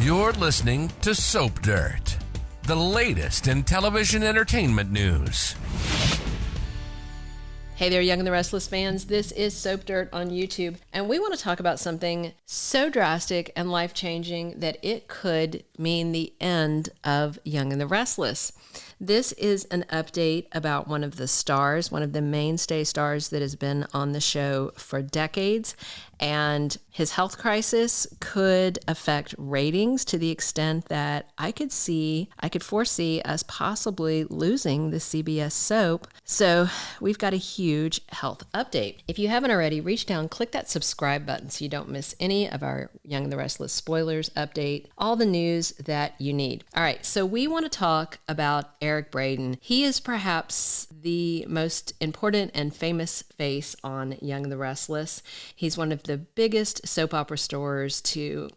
You're listening to Soap Dirt, the latest in television entertainment news. Hey there, Young and the Restless fans. This is Soap Dirt on YouTube, and we want to talk about something so drastic and life-changing that it could mean the end of Young and the Restless. This is an update about one of the stars, one of the mainstay stars that has been on the show for decades, and his health crisis could affect ratings to the extent that I could foresee us possibly losing the CBS soap. So we've got a huge health update. If you haven't already, reach down, click that subscribe button so you don't miss any of our Young and the Restless spoilers, update, all the news that you need. All right, so we want to talk about Eric Braeden. He is perhaps the most important and famous face on Young and the Restless. He's one of the biggest soap opera stars to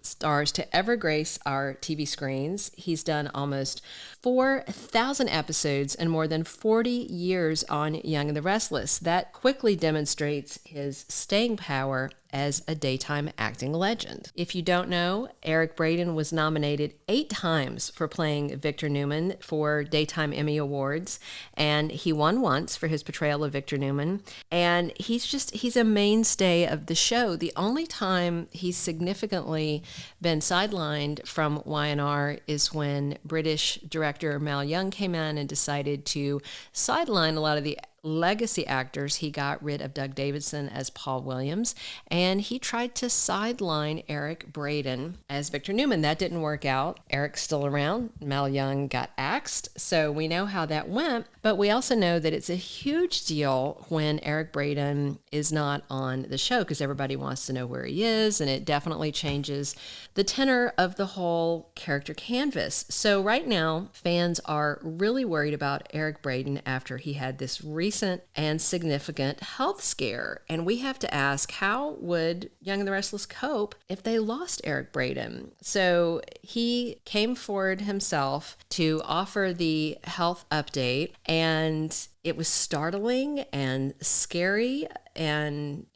ever grace our TV screens. He's done almost 4,000 episodes and more than 40 years on Young and the Restless. That quickly demonstrates his staying power as a daytime acting legend. If you don't know, Eric Braeden was nominated 8 times for playing Victor Newman for Daytime Emmy Awards, and he won once for his portrayal of Victor Newman. And he's a mainstay of the show. The only time he's significantly been sidelined from Y&R is when British director Mal Young came in and decided to sideline a lot of the legacy actors. He got rid of Doug Davidson as Paul Williams, and he tried to sideline Eric Braeden as Victor Newman. That didn't work out. Eric's still around. Mal Young got axed, so we know how that went, but we also know that it's a huge deal when Eric Braeden is not on the show because everybody wants to know where he is, and it definitely changes the tenor of the whole character canvas. So right now, fans are really worried about Eric Braeden after he had this recent and significant health scare. And we have to ask, how would Young and the Restless cope if they lost Eric Braeden? So he came forward himself to offer the health update, and it was startling and scary. And,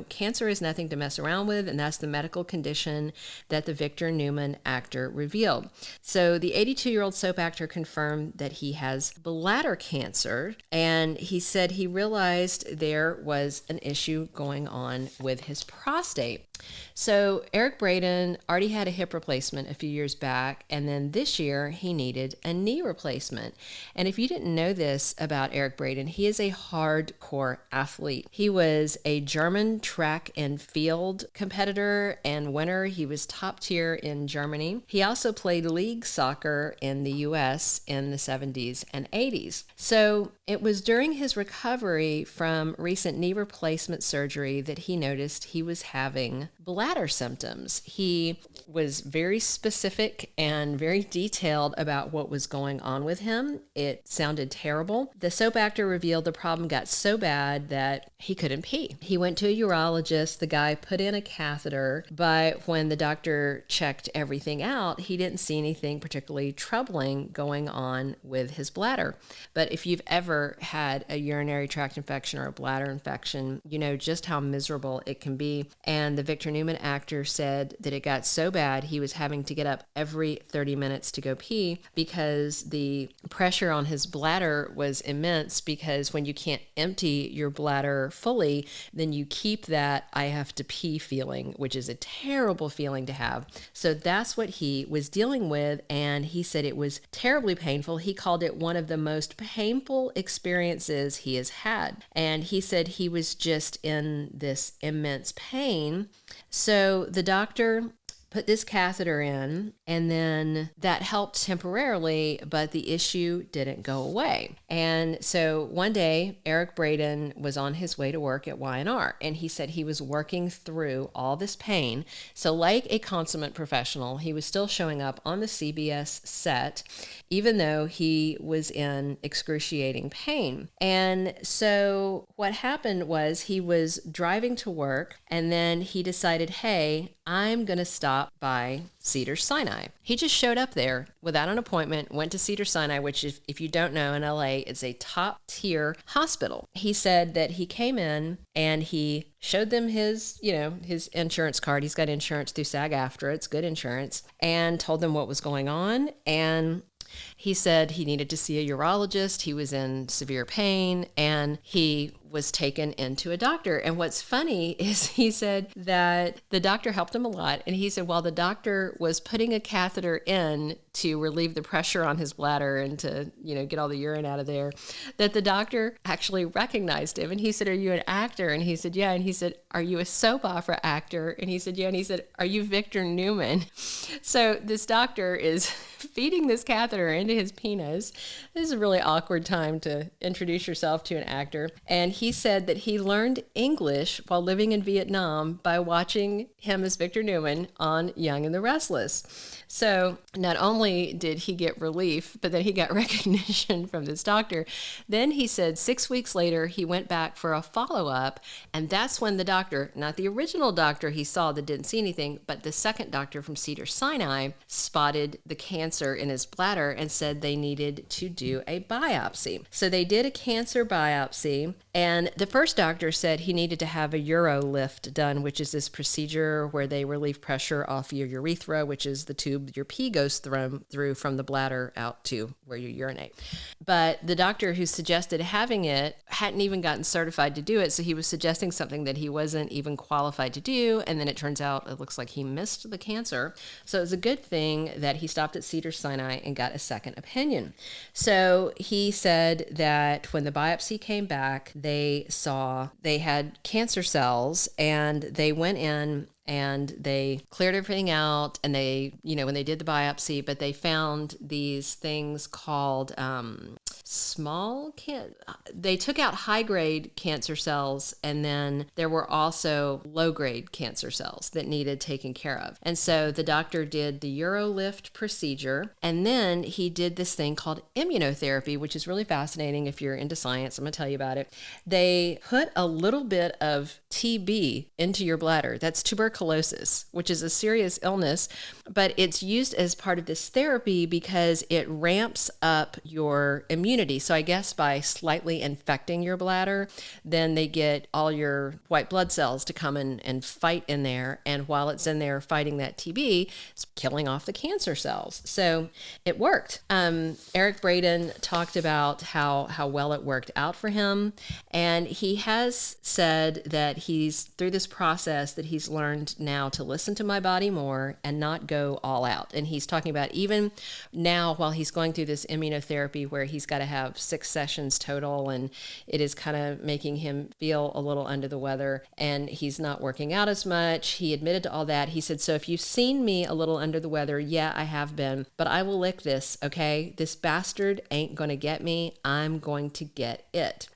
cancer is nothing to mess around with, and that's the medical condition that the Victor Newman actor revealed. So the 82-year-old soap actor confirmed that he has bladder cancer, and he said he realized there was an issue going on with his prostate. So Eric Braeden already had a hip replacement a few years back, and then this year he needed a knee replacement. And if you didn't know this about Eric Braeden, he is a hardcore athlete. He was a German track and field competitor and winner. He was top tier in Germany. He also played league soccer in the US in the 70s and 80s. So it was during his recovery from recent knee replacement surgery that he noticed he was having bladder symptoms. He was very specific and very detailed about what was going on with him. It sounded terrible. The soap actor revealed the problem got so bad that he couldn't pee. He went to a urologist. The guy put in a catheter, but when the doctor checked everything out, he didn't see anything particularly troubling going on with his bladder. But if you've ever had a urinary tract infection or a bladder infection, you know just how miserable it can be. And the Victor Newman actor said that it got so bad he was having to get up every 30 minutes to go pee because the pressure on his bladder was immense, because when you can't empty your bladder fully, then you keep that I have to pee feeling, which is a terrible feeling to have. So that's what he was dealing with, and he said it was terribly painful. He called it one of the most painful experiences he has had, and he said he was just in this immense pain. So the doctor put this catheter in, and then that helped temporarily, but the issue didn't go away. And so one day, Eric Braeden was on his way to work at Y&R, and he said he was working through all this pain. So like a consummate professional, he was still showing up on the CBS set, even though he was in excruciating pain. And so what happened was he was driving to work, and then he decided, hey, I'm going to stop stopped by Cedars-Sinai. He just showed up there without an appointment, went to Cedars-Sinai, which if you don't know, in LA, it's a top tier hospital. He said that he came in and he showed them his insurance card. He's got insurance through SAG-AFTRA. It's good insurance. And told them what was going on. And he said he needed to see a urologist. He was in severe pain and he was taken into a doctor. And what's funny is he said that the doctor helped him a lot. And he said while the doctor was putting a catheter in to relieve the pressure on his bladder and to, get all the urine out of there, that the doctor actually recognized him. And he said, "Are you an actor?" And he said, "Yeah." And he said, "Are you a soap opera actor?" And he said, "Yeah." And he said, "Are you Victor Newman?" So this doctor is feeding this catheter into his penis. This is a really awkward time to introduce yourself to an actor. And he said that he learned English while living in Vietnam by watching him as Victor Newman on Young and the Restless. So not only did he get relief, but then he got recognition from this doctor. Then he said 6 weeks later, he went back for a follow-up. And that's when the doctor, not the original doctor he saw that didn't see anything, but the second doctor from Cedars-Sinai spotted the cancer in his bladder and said they needed to do a biopsy. So they did a cancer biopsy. And the first doctor said he needed to have a urolift done, which is this procedure where they relieve pressure off your urethra, which is the tube your pee goes through from the bladder out to where you urinate. But the doctor who suggested having it hadn't even gotten certified to do it, so he was suggesting something that he wasn't even qualified to do, and then it turns out it looks like he missed the cancer. So it was a good thing that he stopped at Cedars-Sinai and got a second opinion. So he said that when the biopsy came back, they had cancer cells, and they went in and they cleared everything out, and they, when they did the biopsy, but they found these things called they took out high-grade cancer cells, and then there were also low-grade cancer cells that needed taken care of. And so the doctor did the urolift procedure, and then he did this thing called immunotherapy, which is really fascinating if you're into science. I'm going to tell you about it. They put a little bit of TB into your bladder. That's tuberculosis, which is a serious illness, but it's used as part of this therapy because it ramps up your immunity. So I guess by slightly infecting your bladder, then they get all your white blood cells to come in and fight in there. And while it's in there fighting that TB, it's killing off the cancer cells. So it worked. Eric Braeden talked about how well it worked out for him. And he has said that he's, through this process, that he's learned now to listen to my body more and not go all out. And he's talking about even now while he's going through this immunotherapy where he's got to have 6 sessions total, and it is kind of making him feel a little under the weather, and he's not working out as much. He admitted to all that. He said, "So if you've seen me a little under the weather, yeah, I have been, but I will lick this, okay? This bastard ain't going to get me. I'm going to get it."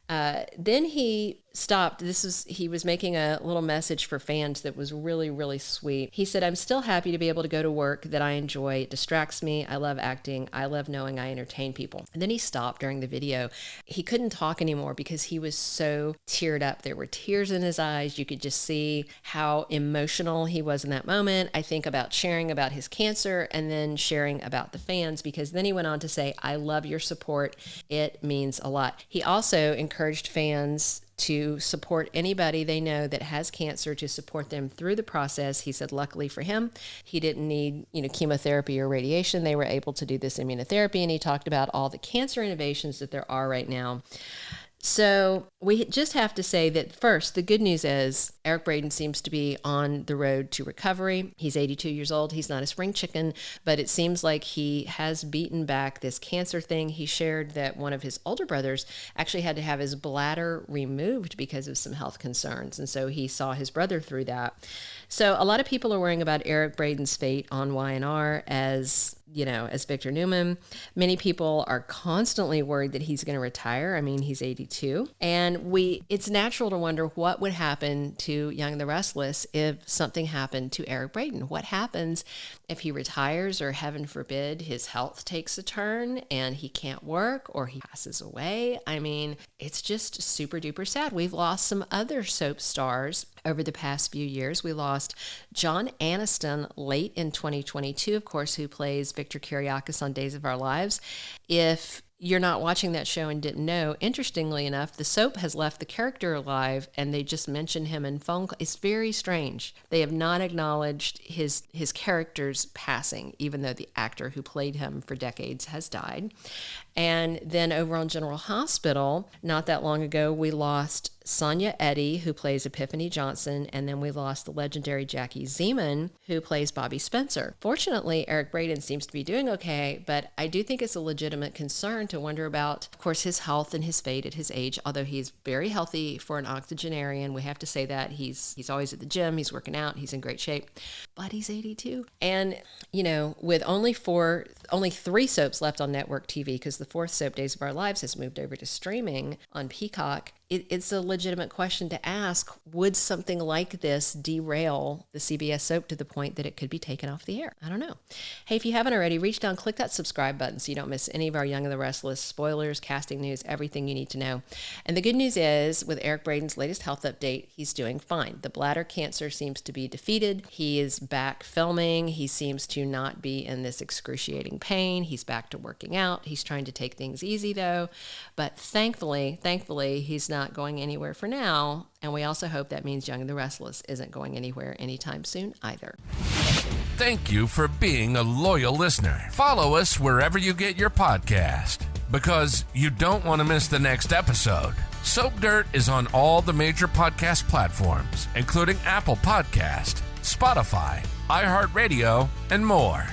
Then he stopped. He was making a little message for fans that was really, really sweet. He said, "I'm still happy to be able to go to work that I enjoy. It distracts me. I love acting. I love knowing I entertain people." And then he stopped during the video. He couldn't talk anymore because he was so teared up. There were tears in his eyes. You could just see how emotional he was in that moment. I think about sharing about his cancer and then sharing about the fans, because then he went on to say, "I love your support. It means a lot." He also encouraged fans to support anybody they know that has cancer, to support them through the process. He said, luckily for him, he didn't need, chemotherapy or radiation. They were able to do this immunotherapy, and he talked about all the cancer innovations that there are right now. So we just have to say that first, the good news is Eric Braeden seems to be on the road to recovery. He's 82 years old. He's not a spring chicken, but it seems like he has beaten back this cancer thing. He shared that one of his older brothers actually had to have his bladder removed because of some health concerns. And so he saw his brother through that. So a lot of people are worrying about Eric Braeden's fate on Y&R as as Victor Newman. Many people are constantly worried that he's going to retire. I mean, he's 82. And it's natural to wonder what would happen to Young and the Restless if something happened to Eric Braeden. What happens if he retires, or heaven forbid, his health takes a turn and he can't work or he passes away? I mean, it's just super duper sad. We've lost some other soap stars over the past few years. We lost John Aniston late in 2022, of course, who plays Victor Kiriakis on Days of Our Lives. If you're not watching that show and didn't know, interestingly enough, the soap has left the character alive and they just mention him in phone calls. It's very strange. They have not acknowledged his character's passing, even though the actor who played him for decades has died. And then over on General Hospital, not that long ago, we lost Sonia Eddy, who plays Epiphany Johnson, and then we lost the legendary Jackie Zeman, who plays Bobby Spencer. Fortunately, Eric Braeden seems to be doing okay, but I do think it's a legitimate concern to wonder about, of course, his health and his fate at his age, although he's very healthy for an octogenarian. We have to say that. He's always at the gym, he's working out, he's in great shape, but he's 82. And, with only 3 soaps left on network TV, because the 4th soap, Days of Our Lives, has moved over to streaming on Peacock, it's a legitimate question to ask, would something like this derail the CBS soap to the point that it could be taken off the air? I don't know. Hey, if you haven't already, reach down, click that subscribe button so you don't miss any of our Young and the Restless spoilers, casting news, everything you need to know. And the good news is, with Eric Braeden's latest health update, he's doing fine. The bladder cancer seems to be defeated. He is back filming. He seems to not be in this excruciating pain. He's back to working out. He's trying to take things easy, though. But thankfully, he's not going anywhere for now, and we also hope that means Young and the Restless isn't going anywhere anytime soon either. Thank you for being a loyal listener. Follow us wherever you get your podcast, because you don't want to miss the next episode. Soap Dirt is on all the major podcast platforms, including Apple Podcast, Spotify, iHeartRadio, and more.